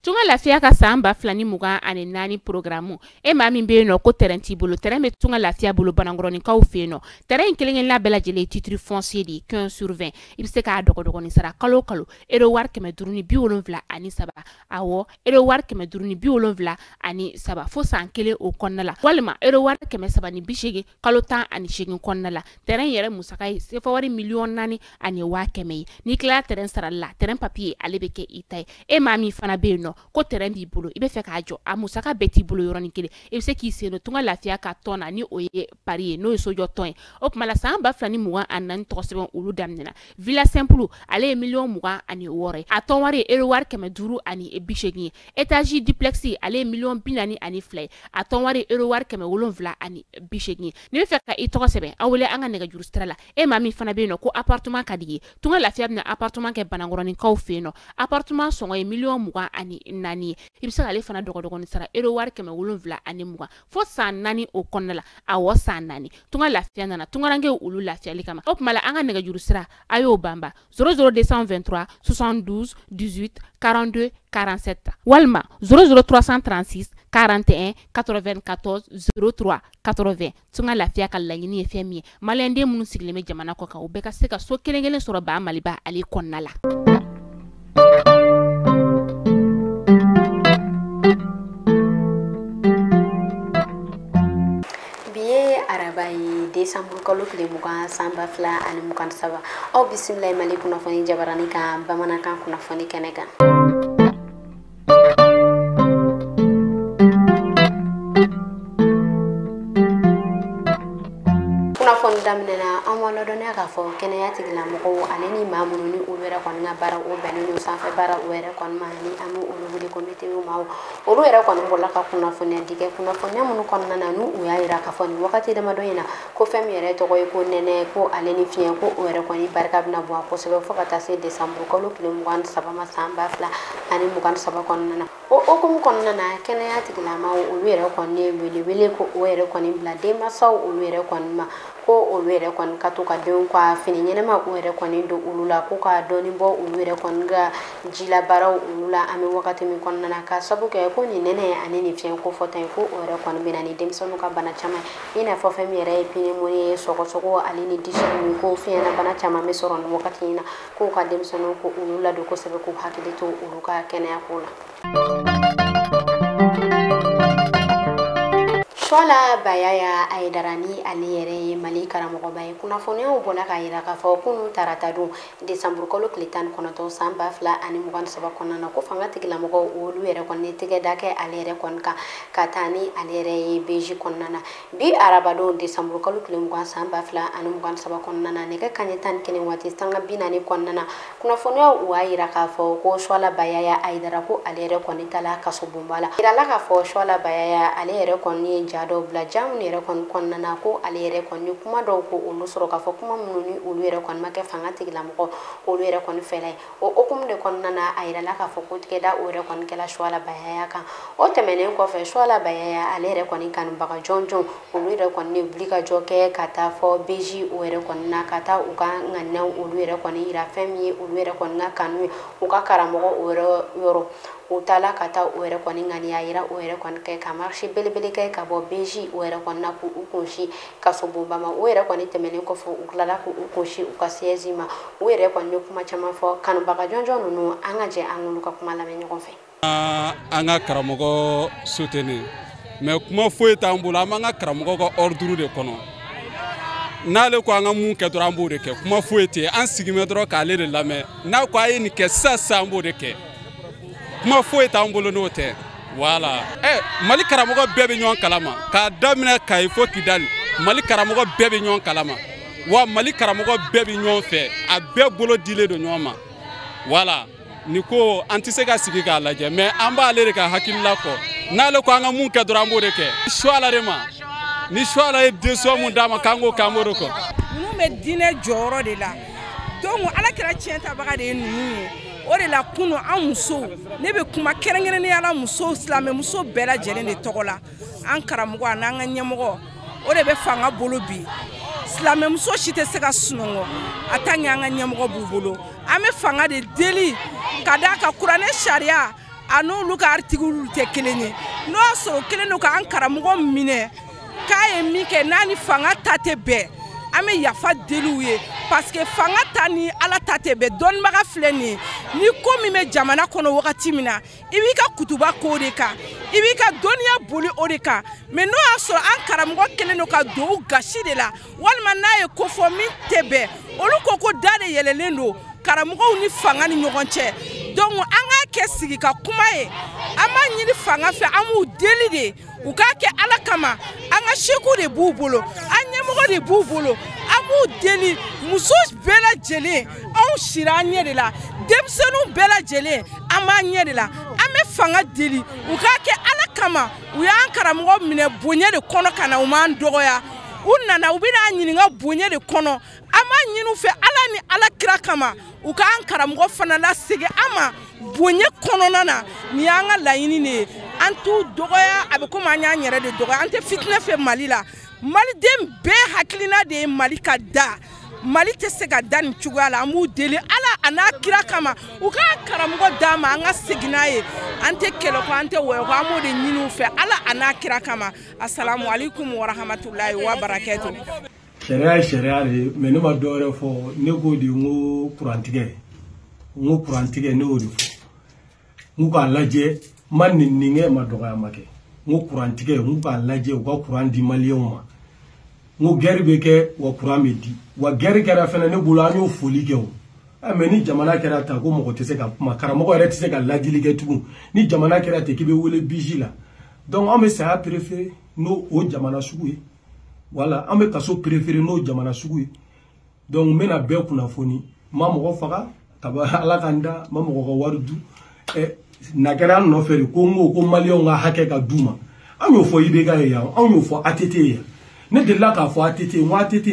Tunga lafiya ka samba flani mugan ani nani programu e ma min be no ko terrain ti bolo terrain be tunga lafiya bolo banangoroni kaw fe no terrain kelen la bela jele titre foncier di 15 sur 20 ibse ka dogo ni sara kalo ero war keme duruni bi wolonvla ani saba awo ero war keme duruni bi wolonvla ani saba fo san kele o konnala walma ero war keme saba ni bishege kalo tan ani shegin konnala terrain yere musakai se fa wari million nani ani wa keme ni kla terrain sara la terrain papier alebeke itay e ma mi fana be no ko terrain bi bolo ibe fe ka jo amusaka beti bolo yoroni kele e se ki se no tunga lafiya ka tona ni oye pari no so jo ton o kuma la samba flani mugan anan to sebon ulu damnena villa simple ale million mugan ani wore a ton wari ero war keme duru ani e bishegi etage duplexi ale million binani ani flay a ton wari ero war keme wolonvla ani bishegi ni be fe ka i to sebe awole anga nega juru strala e mami fana be no ko appartement kadigi tunga lafiya na appartement ke banangoroni kaw fe no appartement songo e million mugan ani nani ibisa ale fana dogo ni sara ero war keme wolonvla ani mugan fo san nani o konnala awo san nani tunga lafiya nana tunga range ulu lafiya likama op mala anga nega juru sira ayo bamba 00223 72 18 42 47 walma 00336 41 94 03 80 tunga lafiya ka lanyini e femi malende munu sigleme jamana ko ka o beka se ka so kelengelen soro ba maliba ali konnala Desembre kalo kile mugan samba fla ani mugan saba o bismillah mali kuna foni jabarani ka bamana kan kuna foni keneka kuna foni damnena amalo doni aka fo kenaya tigila moko aleni mamunu ni ulwera kwa nga bara o benoni sanfe bara uwera kwa mani amu ulubuli komite mawo olu era kwa mbola ka kuna foni dige kuna foni amunu kwa nana nu uya ira ka foni wakati dama doyina ko fem yere to ko nene ko aleni fien ko uwera kwa ni barka bna bo ko sebe fo kata se décembre ko lokile mugan saba ma samba fla ani mugan saba kwa nana o ko kwa nana kenaya tigila mawo ulwera kwa ni wele ko uwera kwa ni blade masaw ulwera kwa ma ko ulwere kon katuka don kwa fini nyema ulwere kon do ulula ko ka doni bo ulwere kon ga jila baraw ulula ame wakati mi kon nana ka sabu ke ko ni nene aneni fien ko foten ko ulwere kon binani demsonu ka bana chama ina fo fem yere pini moni soko alini dishu ko fien na bana chama me soron wakati ina ko ka demsonu ko ulula do ko sabe ko hakide to uluka kene akula Swala bayaya aidarani aliyere mali karamogo baye kuna fone o bola ka ira ka fo kunu tarata du décembre ko loklitan kono to samba fla ani mugan saba kono na ko fanga tigila mogo olu yere kon ni tige dake aliyere kon ka katani aliyere beji kono na bi araba do décembre ko loklim mugan samba fla ani mugan saba kono na ne ka kanyetan kene wati tanga binani kono na kuna fone o ira ka fo ko swala bayaya aidara ko aliyere kon tala kasobumbala ira la ka fo swala bayaya aliyere kon ni do bla jamu ne rekon kon nana ko alere kon ni kuma do ko ulu soro ka fo kuma mununi ulu yere kon make fanga tigila mo ulu yere kon fele o kum de kon nana ayira la ka fo ko tigeda o re kon kela shwala bayaya kan o temene ko fe shwala bayaya alere kon kan baga jonjon ulu yere kon ni blika joke kata fo beji o re kon na kata u ka nganna ulu yere kon ira femi ulu yere kon na kanu u ka karamo o yoro utala kata uere kwa ngani ya ira uere kwa nke ka marché belebele kai ka bo beji uere kwa na ku ukunshi ka sobomba ma uere kwa nitemene ko fo uklala ku ukunshi ukasiezima uere kwa nyukuma chama fo kanu baka jonjo nunu angaje anguluka kumala menyo konfe anga karamogo soutenir mais kuma foi tambula manga karamogo ko ordre de kono nale ko anga mun ke drambo de ke kuma foi te an sigime dro ka le de lame na ko ayi ni ke sa sambo de ke kuma foi tambolo note wala mali karamogo bebe nyon kalama ka damina kay fo kidal mali karamogo bebe nyon kalama wa mali karamogo bebe nyon fe a be bolo dile do nyoma wala niko antisega sigika laje mais amba ale ka hakilla ko nale ko anga mun ke drambo de ke shwala rema ni shwala e deso mun dama kango kamoro ko nu me dine joro de la donc ala kira tienta baga de nu o de la kunu an muso ne be kuma kerengene ala muso islamé muso bela jelen de togola an karamugo an an nyamgo o de be fanga bolo bi islamé muso shite se ka sunongo atanya an nyamgo bu bolo ame fanga de deli kada ka kurane sharia n'olu ka article tɛ kelen ye n'o sɔrɔ kelen do k'an karamɔgɔ minɛ k'a ye min kɛ n'a ni fanga ta tɛ bɛn an bɛ yafa deliw ye parce que fanga ta ni ala ta tɛ bɛn dɔnnibaga filɛ nin ye ni ko min bɛ jamana kɔnɔ wagati min na i b'i ka kutuba k'o de kan i b'i ka dɔnniya boli o de kan mais n'o y'a sɔrɔ an karamɔgɔ kelen do ka don u gasi de la walima n'a ye ko fɔ min tɛ bɛn olu ko da de yɛlɛlen do karamɔgɔw ni fanga ni ɲɔgɔn cɛ donc an k'a kɛ sigi ka kuma ye an b'a ɲini fanga fɛ an b'u deli de u k'a kɛ ala kama an ka seku de b'u bolo an ɲɛmɔgɔ de b'u bolo an b'u deli muso bɛɛ lajɛlen anw sira an ɲɛ de la denmisɛnninw bɛɛ lajɛlen an b'an ɲɛ de la an bɛ fanga deli u k'a kɛ ala kama u y'an karamɔgɔ minɛ bonya de kɔnɔ ka na u m'an dɔgɔya u nana u bɛna ɲininka bonya de kɔnɔ an b'a ɲini u fɛ ala ni ala kira kama u k'an karamɔgɔ fana lasegin an ma bonya kɔnɔna na ni y'an ka laɲini de ye an t'u dɔgɔya a bɛ komi an y'an yɛrɛ de dɔgɔya an tɛ fitinɛ fɛ mali la maliden bɛɛ hakilina de ye mali ka da mali tɛ se ka da nin cogoya la an b'u deli ala a n'a kira kama u k'an karamɔgɔ d'a ma an ka segin n'a ye an tɛ kɛlɛ kɔ an tɛ wɔyɔ kɔ an b'o de ɲini u fɛ ala a n'a kira kama assalamu alaikum wa rahmatulahi wa barakatuh. Sariya ye sariya de ye mais ne ma dɔ wɛrɛ fɔ ne k'o de n ko kurantigɛ ne y'o de fɔ n k'a lajɛ ma ninkɛ ma dɔgɔya ma kɛ n ko kurantigɛ n k'a lajɛ u ka kuran di maliyɛnw ma n ko guerre bɛ kɛ wa kuran bɛ di wa guerre kɛra fɛnɛ ne bolo an y'o foli kɛ o mais ni jamana kɛra ta ko mɔgɔ tɛ se ka kuma karamɔgɔ yɛrɛ tɛ se ka lajili kɛ tugun ni jamana kɛra ten k'i bɛ wele biji la donc an bɛ saya préféré n'o o jamana sugu ye voilà an bɛ kaso préféré n'o jamana sugu ye donc n bɛna bɛɛ kunnafoni ma mɔgɔ faga ka bɔ ala k'an da ma mɔgɔ ka wari du na kɛra an nɔfɛ de ko n ko maliyɛnw ka hakɛ ka d'u ma an y'o fɔ IBK ye yan an y'o fɔ ATT ye yan ne delila k'a fɔ ATT n ko ATT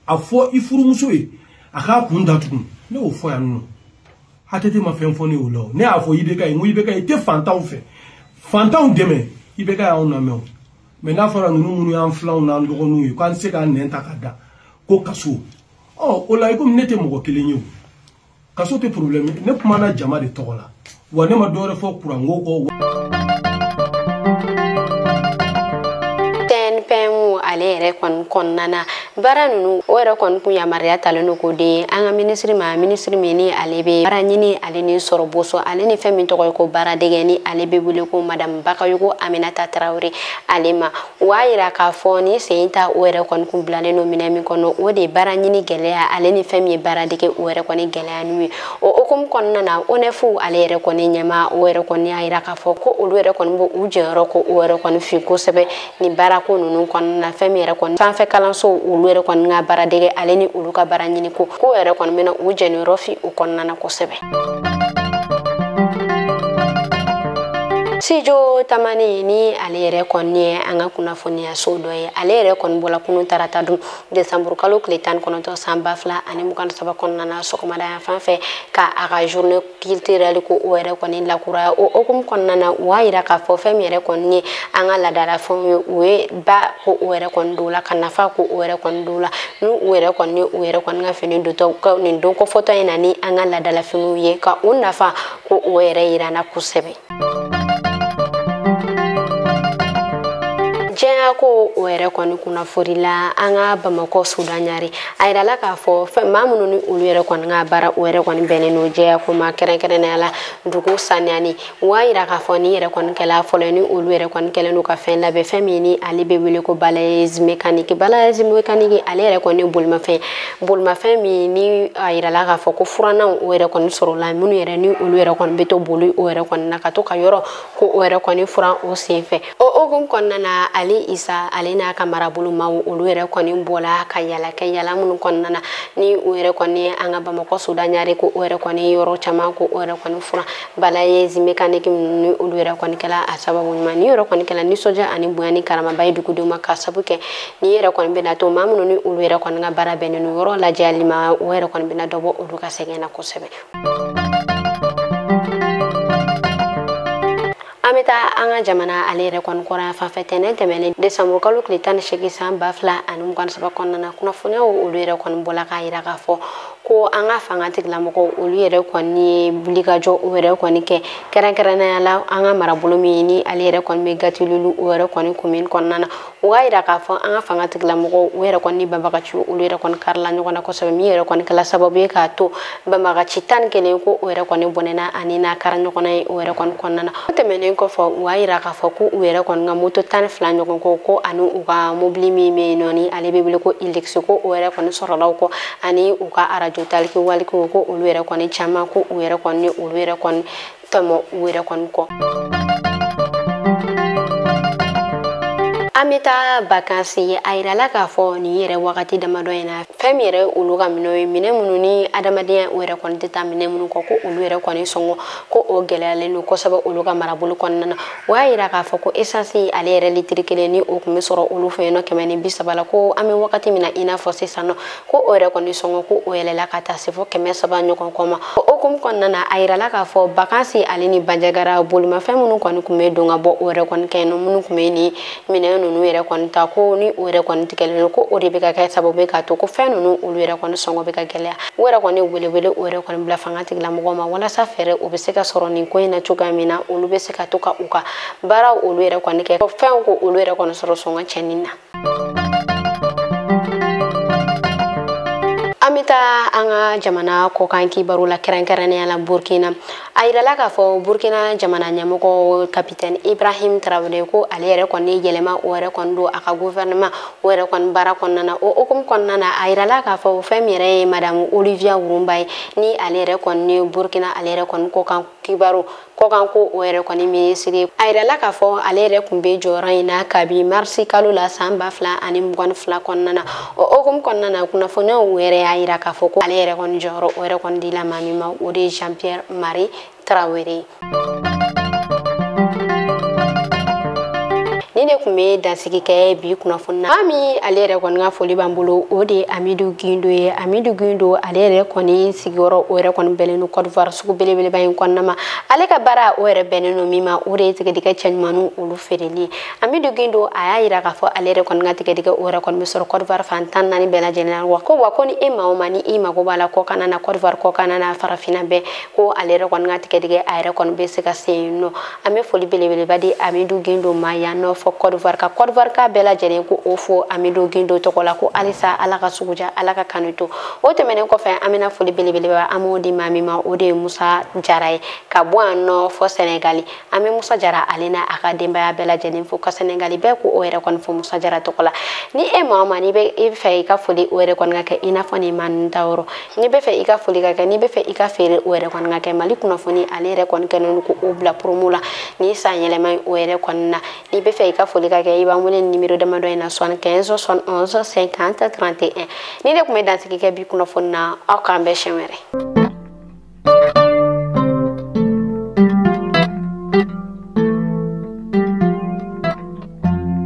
a fɔ i furumuso ye a k'a kun datugu ne y'o fɔ yan nɔ ATT ma fɛn fɔ ne y'o la ne y'a fɔ IBK ye n ko IBK i tɛ fantanw fɛ fantanw dɛmɛ IBK y'anw lamɛn mais n'a fɔra ninnu minnu y'an filanw n'an dɔgɔninw ye k'an tɛ se k'an nɛn ta ka da ko kaso o la i komi ne tɛ mɔgɔ kelen ye o kaso tɛ problème ne kumana jama de tɔgɔ la wa ne ma dɔ wɛrɛ fɔ kuranko kɔ. TNPM ale yɛrɛ kɔni kɔnɔna na baara ninnu o yɛrɛ kɔni kun yamaruya talen don ko de an ka ministre min ni ale bɛ baara ɲini ale ni sɔrɔ boso ale ni fɛn min tɔgɔ ye ko baara dege ni ale bɛ wele ko madame Bakayoko Aminata Traoré ale ma o y'a yira k'a fɔ ni sen ta o yɛrɛ kɔni kun bilalen don minɛn min kɔnɔ o de ye baara ɲini gɛlɛya ale ni fɛn min ye baara dege o yɛrɛ kɔni gɛlɛya n'u ye o hukumu kɔnɔna na ONEF ale yɛrɛ kɔni ɲɛma o yɛrɛ kɔni y'a yira k'a fɔ ko olu yɛrɛ kɔni b'u jɔyɔrɔ ko o yɛrɛ kɔni fin kosɛbɛ ni baara ko ninnu kɔnɔna na fɛn min yɛrɛ kɔni sanfɛ kalanso olu yɛrɛ kɔni ka baara dege ale ni olu ka baara ɲini ko yɛrɛ kɔni bɛna u jɛniyɔrɔ fi o kɔnɔna na kosɛbɛ. Sijo Tamani ni ale yɛrɛ kɔni ye an ka kunnafoniya so dɔ ye ale yɛrɛ kɔni bɔla kunun tarata dun décembre kalo tile 19 san 2023 kɔnɔna na sɔgɔmada yan fan fɛ ka a ka journée culturelle ko o yɛrɛ kɔni lakuraya o hukumu kɔnɔna na u y'a yira k'a fɔ fɛn min yɛrɛ kɔni ye an ka ladalafɛnw ye o ye ba ko o yɛrɛ kɔni dɔw la ka nafa ko o yɛrɛ kɔni dɔw la ni u yɛrɛ kɔni ye o yɛrɛ kɔni ka fini dotɔ ka nin don kɔfɔtɔ in na ni an ka ladalafiniw ye ka o nafa ko o yɛrɛ yirana kosɛbɛ. Jɛya ko o yɛrɛ kɔni kunnafoni la an ka Bamakɔ Sudanɲari a yirala k'a fɔ maa minnu ni olu yɛrɛ kɔni ka baara o yɛrɛ kɔni bɛnnen don jɛya ko ma kɛrɛnkɛrɛnnenya la dugu saniyani u y'a yira k'a fɔ ni yɛrɛ kɔni kɛla fɔlɔ ni olu yɛrɛ kɔni kɛlen don ka fɛn labɛn fɛn min ni ale bɛ wele ko balayage mécanique ale yɛrɛ kɔni bolimafɛn min ni a yirala k'a fɔ ko furannaw o yɛrɛ kɔni sɔrɔla minnu yɛrɛ ni olu yɛrɛ kɔni bɛ to boli o yɛrɛ kɔni na ka to ka yɔrɔ ko o yɛrɛ kɔni furan o senfɛ o hukumu kɔnɔna na Ali Isa ale n'a ka marabolo maaw olu yɛrɛ kɔni bɔla ka yala minnu kɔnɔna na ni o yɛrɛ kɔni an ka Bamakɔ Sudanɲari ko o yɛrɛ kɔni yɔrɔ caman ko o yɛrɛ kɔni furan balayage mécanique ni olu yɛrɛ kɔni kɛla a sababu ɲuman ni yɔrɔ kɔni kɛla nisɔndiya ani bonya ni karamaba ye dugudenw ma ka sabu kɛ ni yɛrɛ kɔni bɛna to maa minnu ni olu yɛrɛ kɔni ka baara bɛnnen don yɔrɔ lajɛli ma o yɛrɛ kɔni bɛna dɔ bɔ olu ka sɛgɛn na kosɛbɛ. An bɛ taa an ka jamana ale yɛrɛ kɔni kɔrɔ yan fanfɛ tɛnɛn tɛmɛnen décembre kalo tile 18 san 2023 kɔnɔna na kunnafoniyaw olu yɛrɛ kɔni bɔla k'a yira k'a fɔ ko an ka fanga tigilamɔgɔ olu yɛrɛ kɔni bulikajɔ o yɛrɛ kɔni kɛ kɛrɛnkɛrɛnnenya la an ka marabolo min ni ale yɛrɛ kɔni bɛ Gatilulu o yɛrɛ kɔni commune kɔnɔna na o b'a yira k'a fɔ an ka fanga tigilamɔgɔ o yɛrɛ kɔni ni banbagaci olu yɛrɛ kɔni karila ɲɔgɔn na kosɛbɛ min yɛrɛ kɔni kɛla sababu ye k'a to banbagaci 11 ko o yɛrɛ kɔni bɔnɛna ani n'a kara ɲɔgɔn na ye o yɛrɛ kɔni kɔnɔna na o tɛmɛnen kɔfɛ o b'a yira k'a fɔ ko u yɛrɛ kɔni ka moto 12 ɲɔgɔn ko ani u ka mobili min bɛ yen nɔ ni ale bɛ wele ko Hilux ko o yɛrɛ kɔni sɔrɔla o kɔ ani u ka arajo taliki wali ko olu yɛrɛ kɔni caman ko u yɛrɛ kɔni olu yɛrɛ kɔni tɔmɔ u yɛrɛ kɔni kɔ. An bɛ taa vacances ye a yirala k'a fɔ nin yɛrɛ wagati damadɔ in na fɛn min yɛrɛ olu ka minɛw ye minɛn minnu ni adamadenya o yɛrɛ kɔni tɛ taa minɛn minnu kɔ ko olu yɛrɛ kɔni sɔngɔ ko o gɛlɛyalen don kosɛbɛ olu ka marabolo kɔnɔna na o y'a yira k'a fɔ ko essence ale yɛrɛ litiri 1 ni o tun bɛ sɔrɔ olu fɛ yen nɔ 130 la ko an bɛ wagati min na i n'a fɔ sisan nɔ ko o yɛrɛ kɔni sɔngɔ ko o yɛlɛla ka taa se fɔ 300 ɲɔgɔn kɔ ma o hukumu kɔnɔna na a yirala k'a fɔ vacances ale ni Bandiagara bolimafɛn minnu kɔni tun bɛ don ka bɔ o yɛrɛ kɔni kɛ yen nɔ minnu tun bɛ ni minɛn ninnu yɛrɛ kɔni ta ko ni o yɛrɛ kɔni tigɛlen don ko o de bɛ ka kɛ sababu ye k'a to ko fɛn ninnu olu yɛrɛ kɔni sɔngɔ bɛ ka gɛlɛya o yɛrɛ kɔni welewele o yɛrɛ kɔni bila fanga tigilamɔgɔw ma walasa fɛɛrɛ o bɛ se ka sɔrɔ nin ko in na cogoya min na olu bɛ se ka to ka u ka baaraw olu yɛrɛ kɔni kɛ fɛnw ko olu yɛrɛ kɔni sɔrɔ sɔngɔ cɛnni na. An bɛ taa an ka jamana kɔkan kibaru la kɛrɛnkɛrɛnnenya la Burkina a yirala k'a fɔ Burkina jamana ɲɛmɔgɔ capitaine Ibrahim Traoré ko ale yɛrɛ kɔni yɛlɛma o yɛrɛ kɔni don a ka gouvernement o yɛrɛ kɔni baara kɔnɔna na o hukumu kɔnɔna na a yirala k'a fɔ fɛn min yɛrɛ ye madame Olivia Wurumba ye ni ale yɛrɛ kɔni ni Burkina ale yɛrɛ kɔni kɔkan kibaru kɔkan ko o yɛrɛ kɔni ministre a yirala k'a fɔ ale yɛrɛ tun bɛ jɔyɔrɔ in na kabi marisi kalo la san 2022 kɔnɔna na o hukumu kɔnɔna na kunnafoniyaw yɛrɛ y'a yira k'a fɔ ko ale yɛrɛ kɔni jɔyɔrɔ o yɛrɛ kɔni dila maa min ma o de ye Jean Pierre Marie Traoré. Ni de kun bɛ dansigi kɛ bi kunnafoni na maa min ale yɛrɛ kɔni ka foli b'an bolo o de ye Amidou Guindo ye Amidou Guindo ale yɛrɛ kɔni sigiyɔrɔ o yɛrɛ kɔni bɛnnen don Côte d'Ivoire sugu belebeleba in kɔnɔna ma ale ka baara o yɛrɛ bɛnnen don min ma o de ye tigɛdɛgɛ cɛɲumanninw olu feereli ye Amidou Guindo a y'a yira k'a fɔ ale yɛrɛ kɔni ka tigɛdɛgɛ o yɛrɛ kɔni bɛ sɔrɔ Côte d'Ivoire fan 14 bɛɛ lajɛlen na wa ko ni e maa o maa ni i mago b'a la kɔkan na Côte d'Ivoire kɔkan na farafinna bɛɛ ko ale yɛrɛ kɔni ka tigɛdɛgɛ a yɛrɛ kɔni bɛ se ka se yen nɔ an bɛ foli belebeleba di Amidou Guindo ma yan nɔ fɔ Côte d'Ivoire ka Côte d'Ivoire ka bɛɛ lajɛlen ko o fo Amidou Guindo tɔgɔ la ko halisa ala ka sugu ja ala ka kanu to o tɛmɛnen kɔfɛ an bɛna foli belebeleba an b'o di maa min ma o de ye Musa Jara ye ka bɔ yan nɔ fɔ Sénégal an bɛ Musa Jara ale n'a a ka denbaya bɛɛ lajɛlen fo ka Sénégal bɛɛ ko o yɛrɛ kɔni fɔ Musa Jara tɔgɔ la ni e maa o maa n'i bɛ fɛ i ka foli o yɛrɛ kɔni ka kɛ i n'a fɔ nin maa ninnu ta yɔrɔ n'i bɛ fɛ i ka foli ka kɛ n'i bɛ fɛ i ka feere o yɛrɛ kɔni ka kɛ Mali kunnafoni ale yɛrɛ kɔni kɛlen don ko o bila promo la ni san yɛlɛma o yɛrɛ kɔni na n'i bɛ fɛ i ka foli ka kɛ i b'an wele numéro damadɔ in na 75 71 50 31 ni de tun bɛ dansigi kɛ bi kunnafoni na aw k'an bɛɛ siɲɛ wɛrɛ.